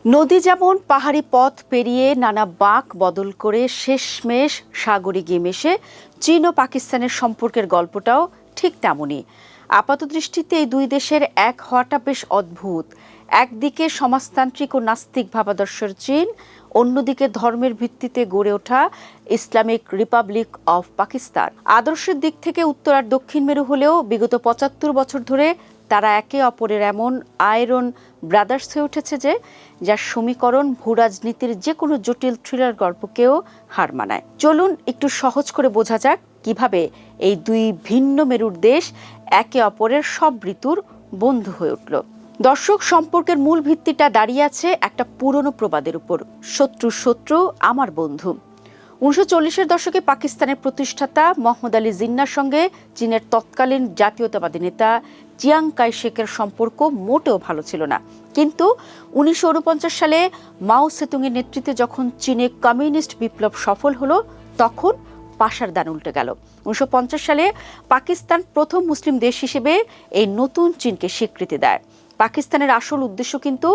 নদী যেমন পাহাড়ি পথ পেরিয়ে নানা বাঁক বদল করে শেষমেশ সাগরে গিয়ে মেশে, চীন ও পাকিস্তানের সম্পর্কের গল্পটাও ঠিক তেমনই। আপাতদৃষ্টিতে এই দুই দেশের এক হওয়াটা বেশ অদ্ভুত। একদিকে সমাজতান্ত্রিক ও নাস্তিক ভাবাদর্শের চীন, অন্যদিকে ধর্মের ভিত্তিতে গড়ে ওঠা ইসলামিক রিপাবলিক অফ পাকিস্তান। আদর্শের দিক থেকে উত্তর আর দক্ষিণ মেরু হলেও বিগত ৭৫ বছর ধরে তারা একে অপরের এমন আয়রন ব্রাদার্স হয়ে উঠেছে যে যার সমীকরণ ভূরাজনীতির যে কোনো জটিল থ্রিলার গল্পকেও হার মানায়। চলুন একটু সহজ করে বোঝা যাক কিভাবে এই দুই ভিন্ন মেরুর দেশ একে অপরের সব ঋতুর বন্ধু হয়ে উঠল। দর্শক, সম্পর্কের মূল ভিত্তিটা দাঁড়িয়ে আছে একটা পুরনো প্রবাদের উপর, শত্রু শত্রু আমার বন্ধু। ১৯৪০-এর দশকে পাকিস্তানের প্রতিষ্ঠাতা মোহাম্মদ আলী জিন্নার সঙ্গে চীনের তৎকালীন জাতীয়তাবাদী নেতা চিয়াং কাই শেকের সম্পর্ক মোটেও ভালো ছিল না। কিন্তু ১৯৪৯ সালে মাও সেতুংয়ের নেতৃত্বে যখন চীনে কমিউনিস্ট বিপ্লব সফল হলো, তখন পাশার দান উল্টে গেল। ১৯৫০ সালে পাকিস্তান প্রথম মুসলিম দেশ হিসেবে এই নতুন চীনকে স্বীকৃতি দেয়। পাকিস্তানের আসল উদ্দেশ্য কিন্তু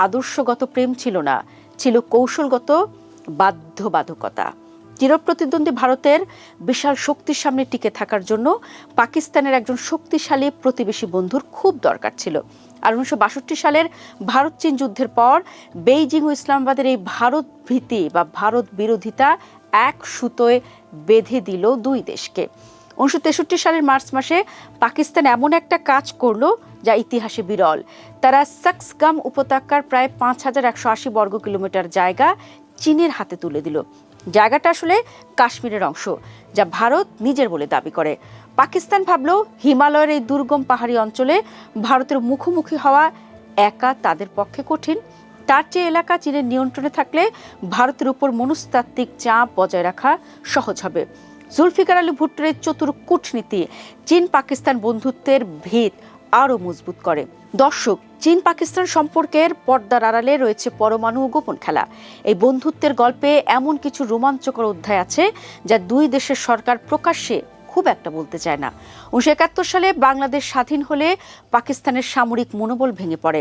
আদর্শগত প্রেম ছিল না, ছিল কৌশলগত বাধ্যবাধকতা। চিরপ্রতিদ্বন্দ্বী ভারতের বিশাল শক্তির সামনে টিকে থাকার জন্য পাকিস্তানের একজন শক্তিশালী প্রতিবেশী বন্ধুর খুব দরকার ছিল। আর ১৯৬২ সালের ভারত চীন যুদ্ধের পর বেইজিং ও ইসলামাবাদের এই ভারত ভীতি বা ভারত বিরোধিতা এক সুতোয় বেঁধে দিল দুই দেশকে। ১৯৬৩ সালের মার্চ মাসে পাকিস্তান এমন একটা কাজ করলো যা ইতিহাসে বিরল। তারা সাক্সগাম উপত্যকার প্রায় ৫,১৮০ বর্গ কিলোমিটার জায়গা চীনের হাতে তুলে দিল। জায়গাটা আসলে কাশ্মীরের অংশ, যা ভারত নিজের বলে দাবি করে। পাকিস্তান ভাবল হিমালয়ের এই দুর্গম পাহাড়ি অঞ্চলে ভারতের মুখোমুখি হওয়া একা তাদের পক্ষে কঠিন। তার চেয়ে এলাকা চীনের নিয়ন্ত্রণে থাকলে ভারতের উপর মনস্তাত্ত্বিক চাপ বজায় রাখা সহজ হবে। জুলফিকার আলী ভুট্টোর এই চতুর কূটনীতি চীন পাকিস্তান বন্ধুত্বের ভিত আরও মজবুত করে। দর্শক, চীন পাকিস্তান সম্পর্কের পর্দার আড়ালে রয়েছে পরমাণু ও গোপন খেলা। এই বন্ধুত্বের গল্পে এমন কিছু রোমাঞ্চকর অধ্যায় আছে যা দুই দেশের সরকার প্রকাশ্যে খুব একটা বলতে চায় না। ১৯৭১ সালে বাংলাদেশ স্বাধীন হলে পাকিস্তানের সামরিক মনোবল ভেঙে পড়ে।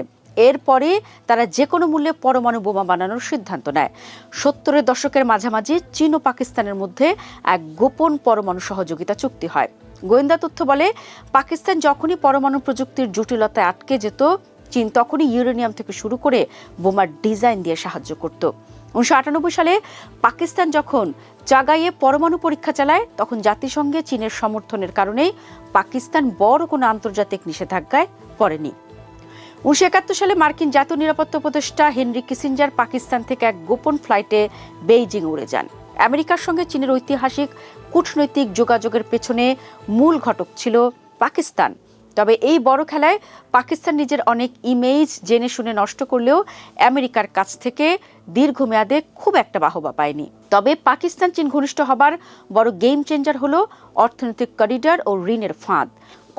এরপরে তারা যে কোনো মূল্যে পরমাণু বোমা বানানোর সিদ্ধান্ত নেয়। ৭০-এর দশকের মাঝামাঝি চীন ও পাকিস্তানের মধ্যে এক গোপন পরমাণু সহযোগিতা চুক্তি হয়। গোয়েন্দা তথ্য বলে পাকিস্তান যখনই পরমাণু প্রযুক্তির জটিলতায় আটকে যেত, চীন তখনই ইউরেনিয়াম থেকে শুরু করে বোমার ডিজাইন দিয়ে সাহায্য করত। ১৯৯৮ সালে পাকিস্তান যখন চাগাইয়ে পরমাণু পরীক্ষা চালায়, তখন জাতিসংঘে চীনের সমর্থনের কারণেই পাকিস্তান বড় কোনো আন্তর্জাতিক নিষেধাজ্ঞায় পড়েনি। ১৯৭১ সালে মার্কিন জাতীয় নিরাপত্তা উপদেষ্টা হেনরি কিসিঞ্জার পাকিস্তান থেকে এক গোপন ফ্লাইটে বেইজিং উড়ে যান। আমেরিকার সঙ্গে চীনের ঐতিহাসিক কূটনৈতিক যোগাযোগের পেছনে মূল ঘটক ছিল পাকিস্তান। তবে এই বড় খেলায় পাকিস্তান নিজের অনেক ইমেজ জেনে শুনে নষ্ট করলেও আমেরিকার কাছ থেকে দীর্ঘমেয়াদে খুব একটা বাহবা পায়নি। তবে পাকিস্তান চীন ঘনিষ্ঠ হবার বড় গেম চেঞ্জার হলো অর্থনৈতিক করিডর ও ঋণের ফাঁদ।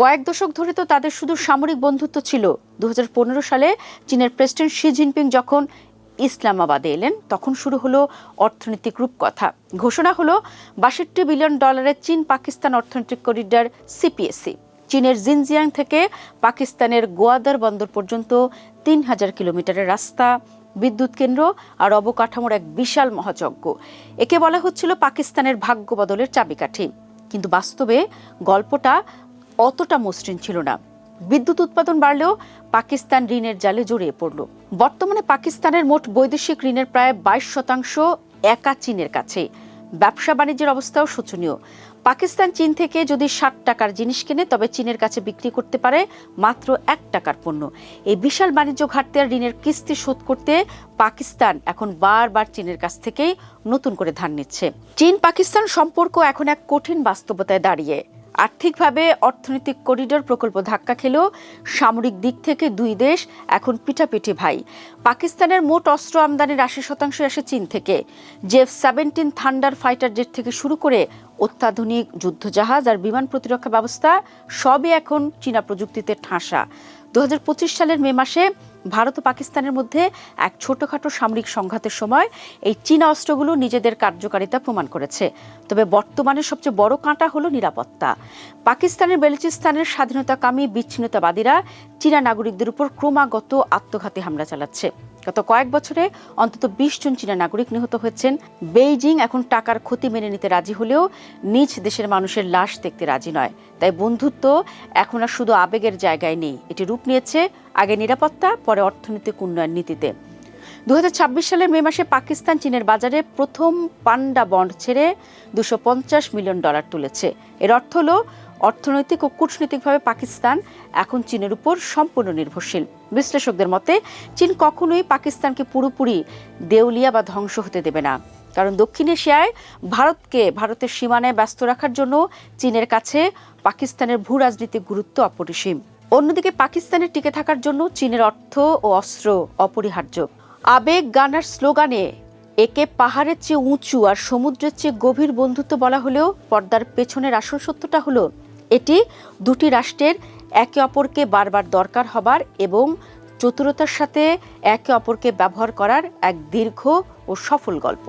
কয়েক দশক ধরে তো তাদের শুধু সামরিক বন্ধুত্ব ছিল। ২০১৫ সালে চীনের প্রেসিডেন্ট শি জিনপিং যখন ইসলামাবাদে এলেন, তখন শুরু হলো অর্থনৈতিক রূপকথা। ঘোষণা হলো $৬২ বিলিয়ন চীন পাকিস্তান অর্থনৈতিক করিডর সিপিএসি। চীনের জিনজিয়াং থেকে পাকিস্তানের গোয়াদার বন্দর পর্যন্ত ৩,০০০ কিলোমিটারের রাস্তা, বিদ্যুৎ কেন্দ্র আর অবকাঠামোর এক বিশাল মহাযজ্ঞ। একে বলা হচ্ছিল পাকিস্তানের ভাগ্য বদলের চাবিকাঠি। কিন্তু বাস্তবে গল্পটা অতটা মসৃণ ছিল না। বিদ্যুৎ উৎপাদন বাড়লেও পাকিস্তান ঋণের জালে জড়িয়ে পড়ল। বর্তমানে পাকিস্তানের মোট বৈদেশিক ঋণের প্রায় ২২% একা চীনের কাছে। ব্যবসা বাণিজ্যের অবস্থাও শোচনীয়। পাকিস্তান চীন থেকে যদি ৬০ টাকার জিনিস কেনে, তবে চীনের কাছে বিক্রি করতে পারে মাত্র ১ টাকার পণ্য। এই বিশাল বাণিজ্য ঘাটতি আর ঋণের কিস্তি শোধ করতে পাকিস্তান এখন বারবার চীনের কাছ থেকেই নতুন করে ধার নিচ্ছে। চীন পাকিস্তান সম্পর্ক এখন এক কঠিন বাস্তবতায় দাঁড়িয়ে। আর্থিকভাবে অর্থনৈতিক করিডর প্রকল্প ধাক্কা খেলেও সামরিক দিক থেকে দুই দেশ এখন পিঠাপিঠি ভাই। পাকিস্তানের মোট অস্ত্র আমদানির ৮০% আসে চীন থেকে। F-17 থান্ডার ফাইটার জেট থেকে শুরু করে অত্যাধুনিক যুদ্ধজাহাজ আর বিমান প্রতিরক্ষা ব্যবস্থা সবই এখন চীনা প্রযুক্তিতে ঠাসা। ২০২৫ সালের মে মাসে ভারত ও পাকিস্তানের মধ্যে এক ছোটখাটো সামরিক সংঘাতের সময় এই চীনা অস্ত্রগুলো নিজেদের কার্যকারিতা প্রমাণ করেছে। তবে বর্তমানে সবচেয়ে বড় কাঁটা হলো নিরাপত্তা। পাকিস্তানের বেলুচিস্তানের স্বাধীনতাকামী বিচ্ছিন্নতাবাদীরা চীনা নাগরিকদের উপর ক্রমাগত আত্মঘাতী হামলা চালাচ্ছে। গত কয়েক বছরে অন্তত ২০ জন চীনা নাগরিক নিহত হয়েছেন। বেইজিং এখন টাকার ক্ষতি মেনে নিতে রাজি হলেও নিজ দেশের মানুষের লাশ দেখতে রাজি নয়। তাই বন্ধুত্ব এখন আর শুধু আবেগের জায়গায় নেই, এটি রূপ নিয়েছে আগে নিরাপত্তা, পরে অর্থনৈতিক উন্নয়ন নীতিতে। ২০২৬ সালের মে মাসে পাকিস্তান চীনের বাজারে প্রথম পান্ডা বন্ড ছেড়ে $২৫০ মিলিয়ন তুলেছে। এর অর্থ হল অর্থনৈতিক ও কূটনৈতিকভাবে পাকিস্তান এখন চীনের উপর সম্পূর্ণ নির্ভরশীল। বিশ্লেষকদের মতে চীন কখনোই পাকিস্তানকে পুরোপুরি দেউলিয়া বা ধ্বংস হতে দেবে না, কারণ দক্ষিণ এশিয়ায় ভারতের সীমানায় ব্যস্ত রাখার জন্য চীনের কাছে পাকিস্তানের ভূ রাজনৈতিক গুরুত্ব অপরিসীম। অন্যদিকে পাকিস্তানের টিকে থাকার জন্য চীনের অর্থ ও অস্ত্র অপরিহার্য। আবেগ গানার স্লোগানে একে পাহাড়ের চেয়ে উঁচু আর সমুদ্রের চেয়ে গভীর বন্ধুত্ব বলা হলেও পর্দার পেছনের আসল সত্যটা হলো এটি দুটি রাষ্ট্রের একে অপরকে বারবার দরকার হবার এবং চতুরতার সাথে একে অপরকে ব্যবহার করার এক দীর্ঘ ও সফল গল্প।